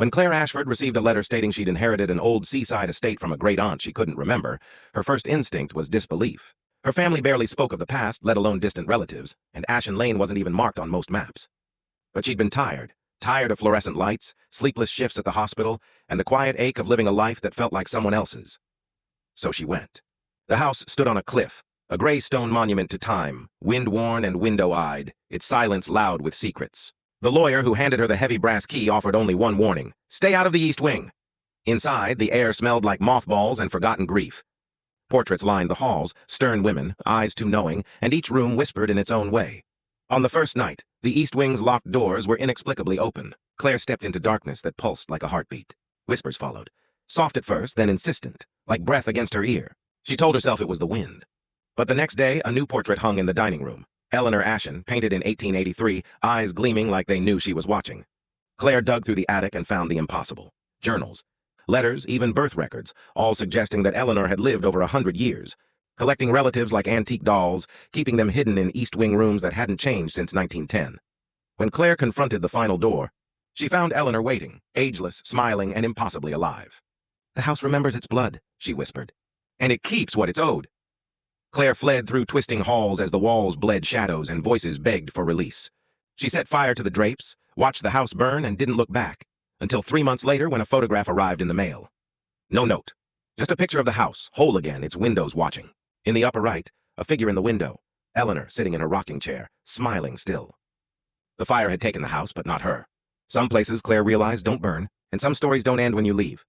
When Claire Ashford received a letter stating she'd inherited an old seaside estate from a great-aunt she couldn't remember, her first instinct was disbelief. Her family barely spoke of the past, let alone distant relatives, and Ashen Lane wasn't even marked on most maps. But she'd been tired of fluorescent lights, sleepless shifts at the hospital, and the quiet ache of living a life that felt like someone else's. So she went. The house stood on a cliff, a gray stone monument to time, wind-worn and window-eyed, its silence loud with secrets. The lawyer who handed her the heavy brass key offered only one warning: stay out of the east wing. Inside, the air smelled like mothballs and forgotten grief. Portraits lined the halls, stern women, eyes too knowing, and each room whispered in its own way. On the first night, the east wing's locked doors were inexplicably open. Claire stepped into darkness that pulsed like a heartbeat. Whispers followed, soft at first, then insistent, like breath against her ear. She told herself it was the wind. But the next day, a new portrait hung in the dining room. Eleanor Ashen, painted in 1883, eyes gleaming like they knew she was watching. Claire dug through the attic and found the impossible. Journals, letters, even birth records, all suggesting that Eleanor had lived over 100 years, collecting relatives like antique dolls, keeping them hidden in East Wing rooms that hadn't changed since 1910. When Claire confronted the final door, she found Eleanor waiting, ageless, smiling, and impossibly alive. "The house remembers its blood," she whispered. "And it keeps what it's owed." Claire fled through twisting halls as the walls bled shadows and voices begged for release. She set fire to the drapes, watched the house burn, and didn't look back, until 3 months later when a photograph arrived in the mail. No note, just a picture of the house, whole again, its windows watching. In the upper right, a figure in the window, Eleanor sitting in her rocking chair, smiling still. The fire had taken the house, but not her. Some places, Claire realized, don't burn, and some stories don't end when you leave.